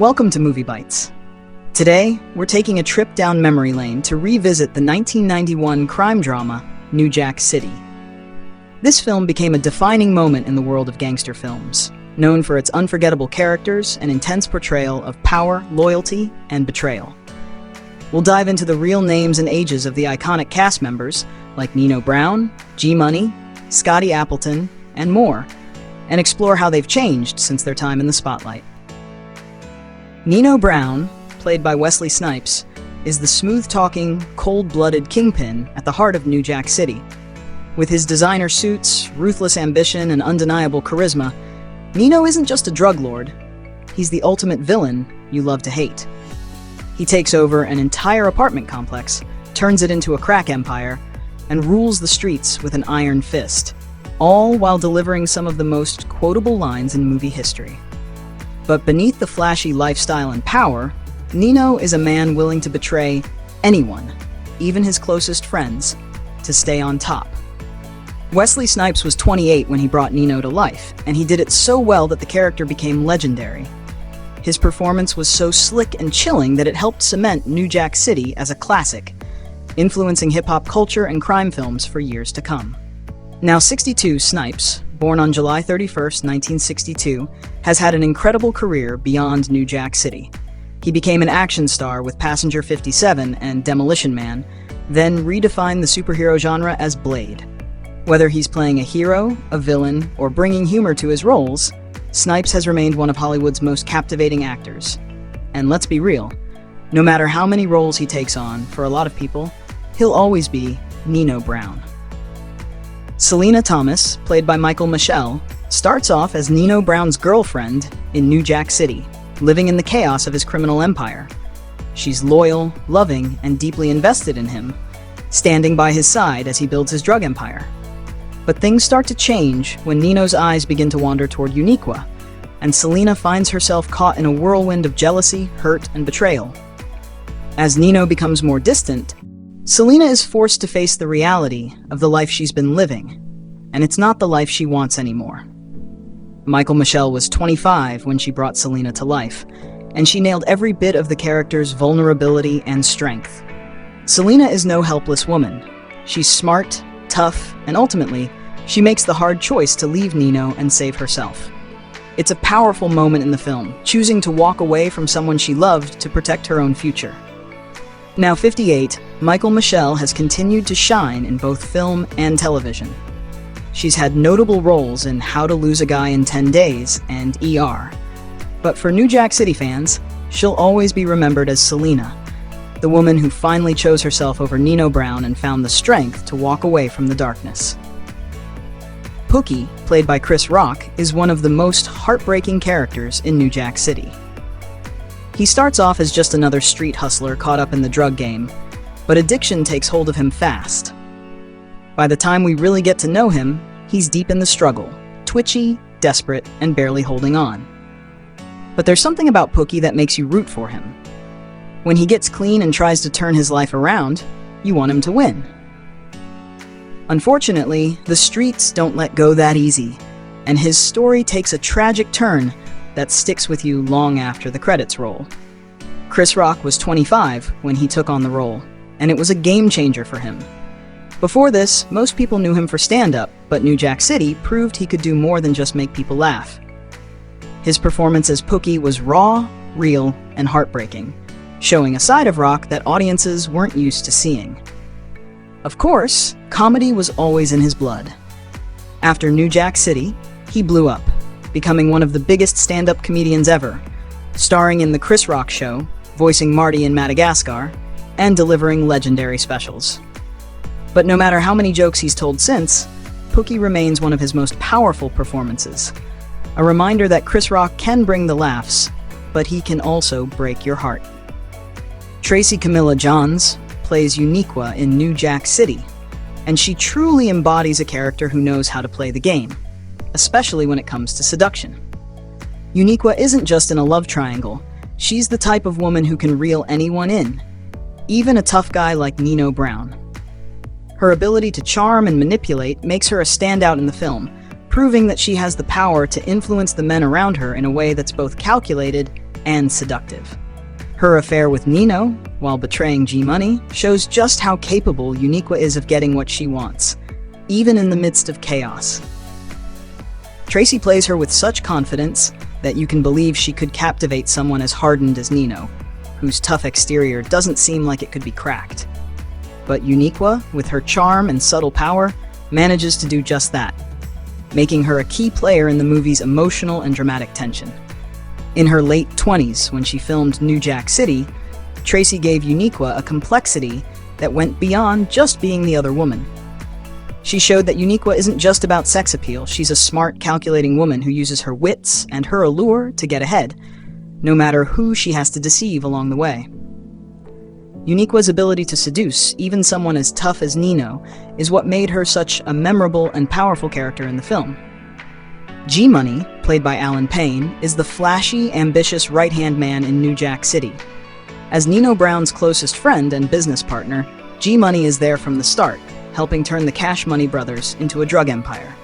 Welcome to Movie Bites. Today, we're taking a trip down memory lane to revisit the 1991 crime drama, New Jack City. This film became a defining moment in the world of gangster films, known for its unforgettable characters and intense portrayal of power, loyalty, and betrayal. We'll dive into the real names and ages of the iconic cast members like Nino Brown, G-Money, Scotty Appleton, and more, and explore how they've changed since their time in the spotlight. Nino Brown, played by Wesley Snipes, is the smooth-talking, cold-blooded kingpin at the heart of New Jack City. With his designer suits, ruthless ambition, and undeniable charisma, Nino isn't just a drug lord. He's the ultimate villain you love to hate. He takes over an entire apartment complex, turns it into a crack empire, and rules the streets with an iron fist, all while delivering some of the most quotable lines in movie history. But beneath the flashy lifestyle and power, Nino is a man willing to betray anyone, even his closest friends, to stay on top. Wesley Snipes was 28 when he brought Nino to life, and he did it so well that the character became legendary. His performance was so slick and chilling that it helped cement New Jack City as a classic, influencing hip-hop culture and crime films for years to come. Now 62, Snipes, born on July 31st, 1962, has had an incredible career beyond New Jack City. He became an action star with Passenger 57 and Demolition Man, then redefined the superhero genre as Blade. Whether he's playing a hero, a villain, or bringing humor to his roles, Snipes has remained one of Hollywood's most captivating actors. And let's be real, no matter how many roles he takes on, for a lot of people, he'll always be Nino Brown. Selena Thomas, played by Michelle, starts off as Nino Brown's girlfriend in New Jack City, living in the chaos of his criminal empire. She's loyal, loving, and deeply invested in him, standing by his side as he builds his drug empire. But things start to change when Nino's eyes begin to wander toward Uniqua, and Selena finds herself caught in a whirlwind of jealousy, hurt, and betrayal. As Nino becomes more distant, Selena is forced to face the reality of the life she's been living, and it's not the life she wants anymore. Michelle was 25 when she brought Selena to life, and she nailed every bit of the character's vulnerability and strength. Selena is no helpless woman. She's smart, tough, and ultimately, she makes the hard choice to leave Nino and save herself. It's a powerful moment in the film, choosing to walk away from someone she loved to protect her own future. Now 58, Michelle has continued to shine in both film and television. She's had notable roles in How to Lose a Guy in 10 Days and ER. But for New Jack City fans, she'll always be remembered as Selena, the woman who finally chose herself over Nino Brown and found the strength to walk away from the darkness. Pookie, played by Chris Rock, is one of the most heartbreaking characters in New Jack City. He starts off as just another street hustler caught up in the drug game, but addiction takes hold of him fast. By the time we really get to know him, he's deep in the struggle, twitchy, desperate, and barely holding on. But there's something about Pookie that makes you root for him. When he gets clean and tries to turn his life around, you want him to win. Unfortunately, the streets don't let go that easy, and his story takes a tragic turn that sticks with you long after the credits roll. Chris Rock was 25 when he took on the role, and it was a game changer for him. Before this, most people knew him for stand-up, but New Jack City proved he could do more than just make people laugh. His performance as Pookie was raw, real, and heartbreaking, showing a side of Rock that audiences weren't used to seeing. Of course, comedy was always in his blood. After New Jack City, he blew up, becoming one of the biggest stand-up comedians ever, starring in The Chris Rock Show, voicing Marty in Madagascar, and delivering legendary specials. But no matter how many jokes he's told since, Pookie remains one of his most powerful performances. A reminder that Chris Rock can bring the laughs, but he can also break your heart. Tracy Camila Johns plays Uniqua in New Jack City, and she truly embodies a character who knows how to play the game, especially when it comes to seduction. Uniqua isn't just in a love triangle, she's the type of woman who can reel anyone in, even a tough guy like Nino Brown. Her ability to charm and manipulate makes her a standout in the film, proving that she has the power to influence the men around her in a way that's both calculated and seductive. Her affair with Nino, while betraying G-Money, shows just how capable Uniqua is of getting what she wants, even in the midst of chaos. Tracy plays her with such confidence that you can believe she could captivate someone as hardened as Nino, whose tough exterior doesn't seem like it could be cracked. But Uniqua, with her charm and subtle power, manages to do just that, making her a key player in the movie's emotional and dramatic tension. In her late 20s, when she filmed New Jack City, Tracy gave Uniqua a complexity that went beyond just being the other woman. She showed that Uniqua isn't just about sex appeal. She's a smart, calculating woman who uses her wits and her allure to get ahead, no matter who she has to deceive along the way. Uniqua's ability to seduce even someone as tough as Nino is what made her such a memorable and powerful character in the film. G-Money, played by Payne, is the flashy, ambitious right-hand man in New Jack City. As Nino Brown's closest friend and business partner, G-Money is there from the start, helping turn the Cash Money brothers into a drug empire.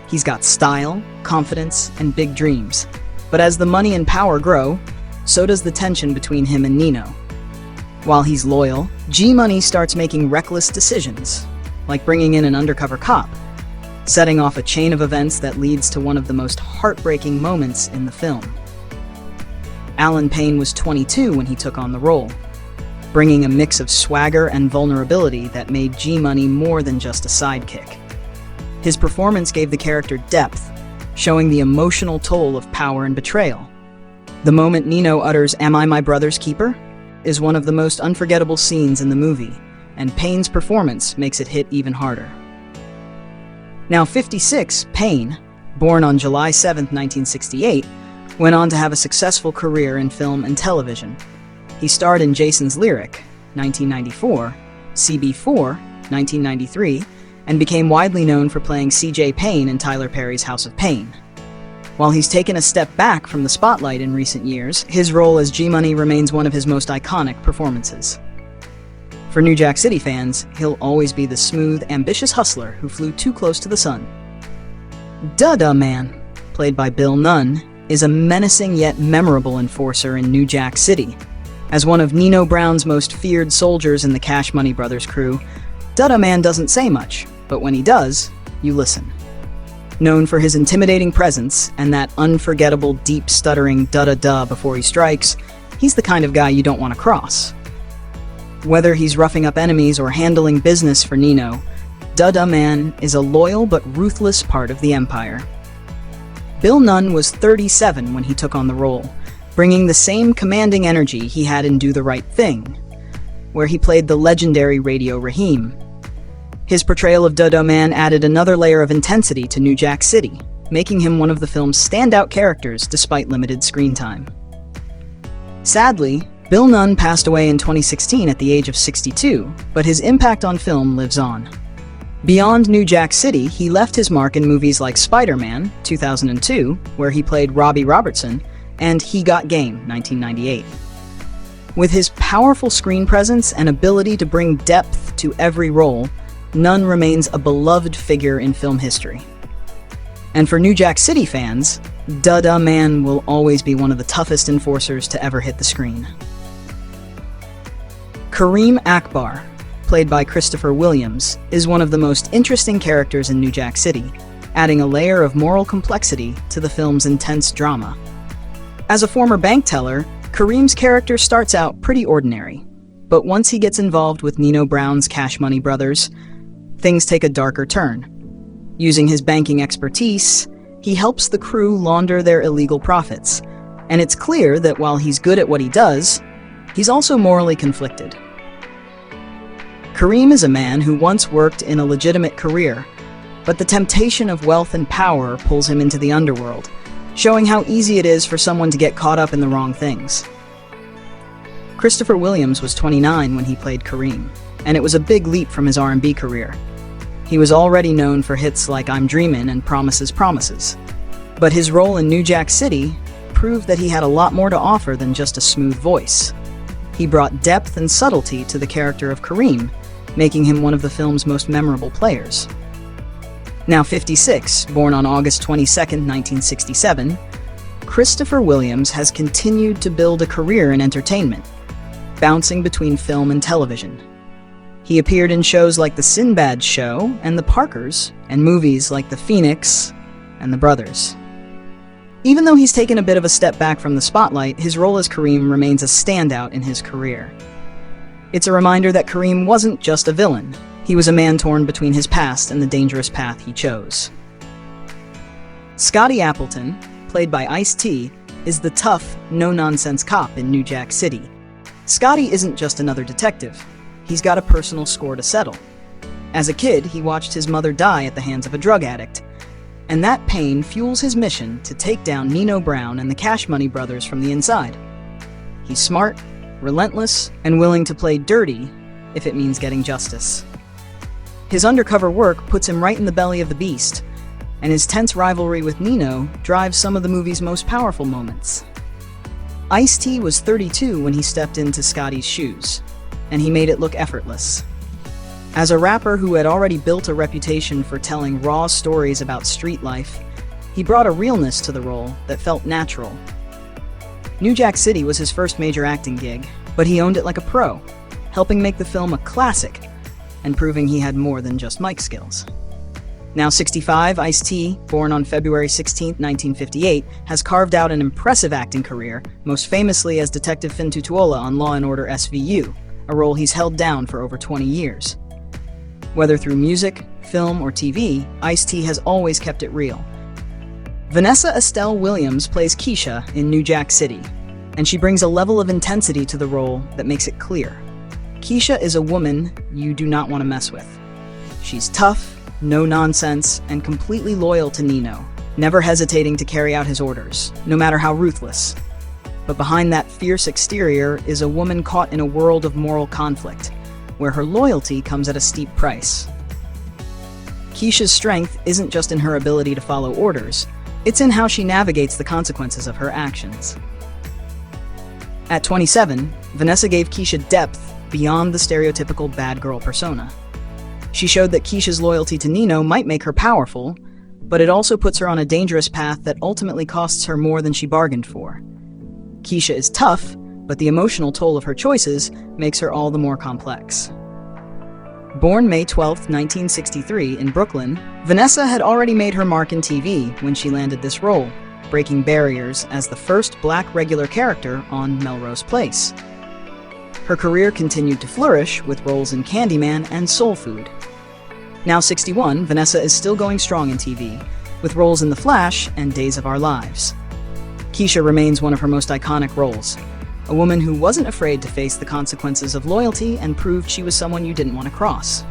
He's got style, confidence, and big dreams. But as the money and power grow, so does the tension between him and Nino. While he's loyal, G-Money starts making reckless decisions, like bringing in an undercover cop, setting off a chain of events that leads to one of the most heartbreaking moments in the film. Payne was 22 when he took on the role, bringing a mix of swagger and vulnerability that made G-Money more than just a sidekick. His performance gave the character depth, showing the emotional toll of power and betrayal. The moment Nino utters, "Am I my brother's keeper?" is one of the most unforgettable scenes in the movie, and Payne's performance makes it hit even harder. Now 56, Payne, born on July 7, 1968, went on to have a successful career in film and television. He starred in Jason's Lyric, 1994, CB4, 1993, and became widely known for playing C.J. Payne in Tyler Perry's House of Payne. While he's taken a step back from the spotlight in recent years, his role as G-Money remains one of his most iconic performances. For New Jack City fans, he'll always be the smooth, ambitious hustler who flew too close to the sun. Dada Man, played by Bill Nunn, is a menacing yet memorable enforcer in New Jack City. As one of Nino Brown's most feared soldiers in the Cash Money Brothers crew, Dada Man doesn't say much, but when he does, you listen. Known for his intimidating presence and that unforgettable, deep stuttering da-da-da before he strikes, he's the kind of guy you don't want to cross. Whether he's roughing up enemies or handling business for Nino, Dada Man is a loyal but ruthless part of the Empire. Bill Nunn was 37 when he took on the role, bringing the same commanding energy he had in Do the Right Thing, where he played the legendary Radio Raheem. His portrayal of Dada Man added another layer of intensity to New Jack City, making him one of the film's standout characters despite limited screen time. Sadly, Bill Nunn passed away in 2016 at the age of 62, but his impact on film lives on. Beyond New Jack City, he left his mark in movies like Spider-Man, 2002, where he played Robbie Robertson, and He Got Game, 1998. With his powerful screen presence and ability to bring depth to every role, Nunn remains a beloved figure in film history. And for New Jack City fans, Dada Man will always be one of the toughest enforcers to ever hit the screen. Kareem Akbar, played by Christopher Williams, is one of the most interesting characters in New Jack City, adding a layer of moral complexity to the film's intense drama. As a former bank teller, Kareem's character starts out pretty ordinary, but once he gets involved with Nino Brown's Cash Money brothers, things take a darker turn. Using his banking expertise, he helps the crew launder their illegal profits, and it's clear that while he's good at what he does, he's also morally conflicted. Kareem is a man who once worked in a legitimate career, but the temptation of wealth and power pulls him into the underworld, showing how easy it is for someone to get caught up in the wrong things. Christopher Williams was 29 when he played Kareem, and it was a big leap from his R&B career. He was already known for hits like I'm Dreamin' and Promises, Promises. But his role in New Jack City proved that he had a lot more to offer than just a smooth voice. He brought depth and subtlety to the character of Kareem, making him one of the film's most memorable players. Now 56, born on August 22, 1967, Christopher Williams has continued to build a career in entertainment, bouncing between film and television. He appeared in shows like The Sinbad Show and The Parkers, and movies like The Phoenix and The Brothers. Even though he's taken a bit of a step back from the spotlight, his role as Kareem remains a standout in his career. It's a reminder that Kareem wasn't just a villain. He was a man torn between his past and the dangerous path he chose. Scotty Appleton, played by Ice-T, is the tough, no-nonsense cop in New Jack City. Scotty isn't just another detective. He's got a personal score to settle. As a kid, he watched his mother die at the hands of a drug addict, and that pain fuels his mission to take down Nino Brown and the Cash Money brothers from the inside. He's smart, relentless, and willing to play dirty if it means getting justice. His undercover work puts him right in the belly of the beast, and his tense rivalry with Nino drives some of the movie's most powerful moments. Ice-T was 32 when he stepped into Scotty's shoes, and he made it look effortless. As a rapper who had already built a reputation for telling raw stories about street life, he brought a realness to the role that felt natural. New Jack City was his first major acting gig, but he owned it like a pro, helping make the film a classic and proving he had more than just mic skills. Now 65, Ice-T, born on February 16, 1958, has carved out an impressive acting career, most famously as Detective Fin Tutuola on Law & Order SVU, a role he's held down for over 20 years. Whether through music, film, or TV, Ice-T has always kept it real. Vanessa Estelle Williams plays Keisha in New Jack City, and she brings a level of intensity to the role that makes it clear. Keisha is a woman you do not want to mess with. She's tough, no nonsense, and completely loyal to Nino, never hesitating to carry out his orders, no matter how ruthless. But behind that fierce exterior is a woman caught in a world of moral conflict, where her loyalty comes at a steep price. Keisha's strength isn't just in her ability to follow orders, it's in how she navigates the consequences of her actions. At 27, Vanessa gave Keisha depth beyond the stereotypical bad girl persona. She showed that Keisha's loyalty to Nino might make her powerful, but it also puts her on a dangerous path that ultimately costs her more than she bargained for. Keisha is tough, but the emotional toll of her choices makes her all the more complex. Born May 12, 1963, in Brooklyn, Vanessa had already made her mark in TV when she landed this role, breaking barriers as the first black regular character on Melrose Place. Her career continued to flourish with roles in Candyman and Soul Food. Now 61, Vanessa is still going strong in TV, with roles in The Flash and Days of Our Lives. Keisha remains one of her most iconic roles, a woman who wasn't afraid to face the consequences of loyalty and proved she was someone you didn't want to cross.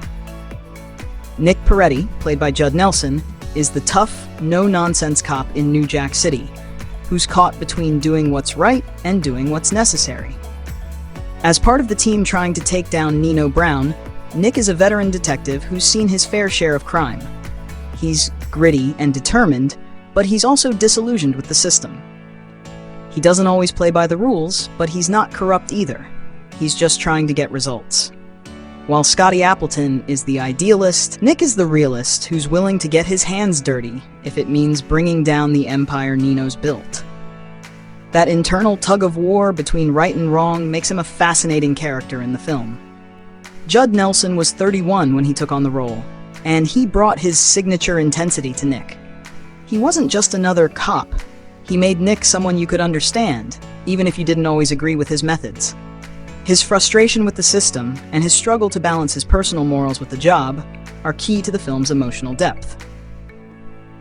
Nick Peretti, played by Judd Nelson, is the tough, no-nonsense cop in New Jack City, who's caught between doing what's right and doing what's necessary. As part of the team trying to take down Nino Brown, Nick is a veteran detective who's seen his fair share of crime. He's gritty and determined, but he's also disillusioned with the system. He doesn't always play by the rules, but he's not corrupt either. He's just trying to get results. While Scotty Appleton is the idealist, Nick is the realist who's willing to get his hands dirty if it means bringing down the empire Nino's built. That internal tug-of-war between right and wrong makes him a fascinating character in the film. Judd Nelson was 31 when he took on the role, and he brought his signature intensity to Nick. He wasn't just another cop. He made Nick someone you could understand, even if you didn't always agree with his methods. His frustration with the system and his struggle to balance his personal morals with the job are key to the film's emotional depth.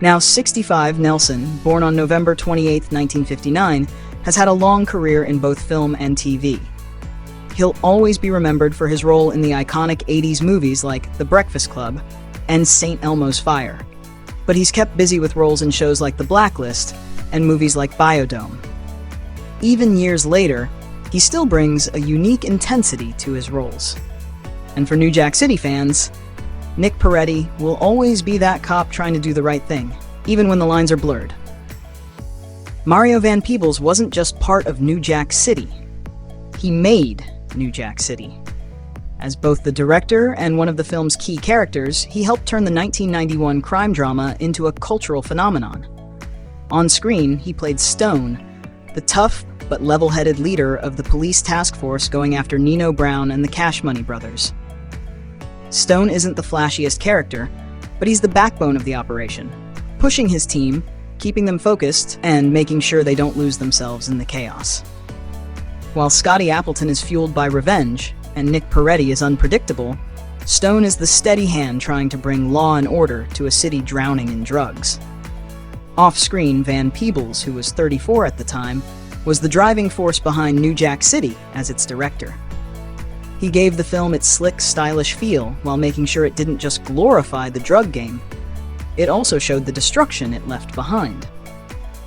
Now 65, Nelson, born on November 28, 1959, has had a long career in both film and TV. He'll always be remembered for his role in the iconic 80s movies like The Breakfast Club and St. Elmo's Fire. But he's kept busy with roles in shows like The Blacklist and movies like Biodome. Even years later, he still brings a unique intensity to his roles. And for New Jack City fans, Nick Peretti will always be that cop trying to do the right thing, even when the lines are blurred. Mario Van Peebles wasn't just part of New Jack City. He made New Jack City. As both the director and one of the film's key characters, he helped turn the 1991 crime drama into a cultural phenomenon. On screen, he played Stone, the tough but level-headed leader of the police task force going after Nino Brown and the Cash Money brothers. Stone isn't the flashiest character, but he's the backbone of the operation, pushing his team, keeping them focused, and making sure they don't lose themselves in the chaos. While Scotty Appleton is fueled by revenge, and Nick Peretti is unpredictable, Stone is the steady hand trying to bring law and order to a city drowning in drugs. Off-screen, Peebles, who was 34 at the time, was the driving force behind New Jack City as its director. He gave the film its slick, stylish feel while making sure it didn't just glorify the drug game. It also showed the destruction it left behind.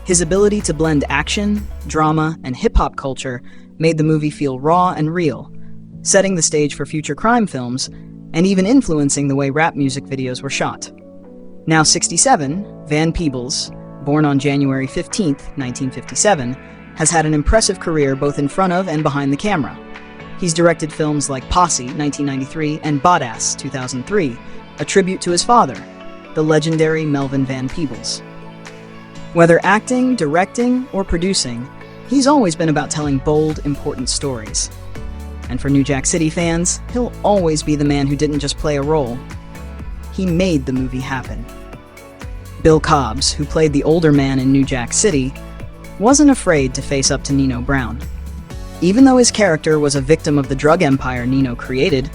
His ability to blend action, drama, and hip-hop culture made the movie feel raw and real, setting the stage for future crime films and even influencing the way rap music videos were shot. Now 67, Peebles, born on January 15, 1957, has had an impressive career both in front of and behind the camera. He's directed films like Posse, 1993, and Badass, 2003, a tribute to his father, the legendary Melvin Van Peebles. Whether acting, directing, or producing, he's always been about telling bold, important stories. And for New Jack City fans, he'll always be the man who didn't just play a role. He made the movie happen. Bill Cobbs, who played the older man in New Jack City, wasn't afraid to face up to Nino Brown. Even though his character was a victim of the drug empire Nino created,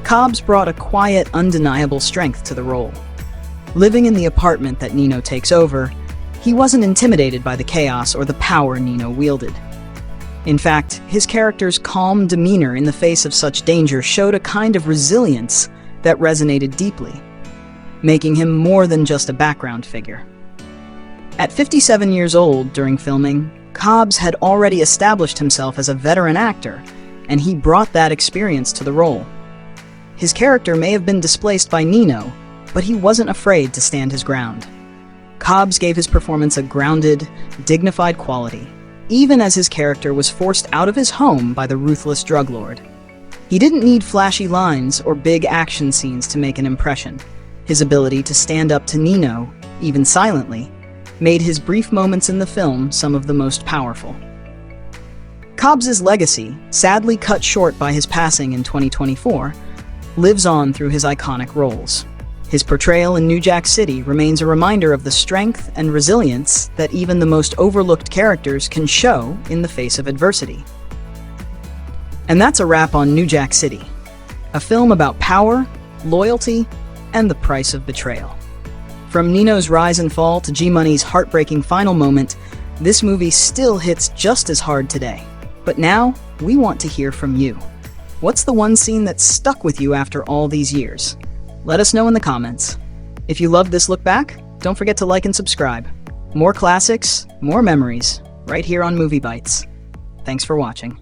Cobbs brought a quiet, undeniable strength to the role. Living in the apartment that Nino takes over, he wasn't intimidated by the chaos or the power Nino wielded. In fact, his character's calm demeanor in the face of such danger showed a kind of resilience that resonated deeply, making him more than just a background figure. At 57 years old during filming, Cobbs had already established himself as a veteran actor, and he brought that experience to the role. His character may have been displaced by Nino, but he wasn't afraid to stand his ground. Cobbs gave his performance a grounded, dignified quality, even as his character was forced out of his home by the ruthless drug lord. He didn't need flashy lines or big action scenes to make an impression. His ability to stand up to Nino, even silently, made his brief moments in the film some of the most powerful. Cobbs's legacy, sadly cut short by his passing in 2024, lives on through his iconic roles. His portrayal in New Jack City remains a reminder of the strength and resilience that even the most overlooked characters can show in the face of adversity. And that's a wrap on New Jack City, a film about power, loyalty, and the price of betrayal. From Nino's rise and fall to G-Money's heartbreaking final moment, this movie still hits just as hard today. But now, we want to hear from you. What's the one scene that stuck with you after all these years? Let us know in the comments. If you loved this look back, don't forget to like and subscribe. More classics, more memories, right here on Movie Bites. Thanks for watching.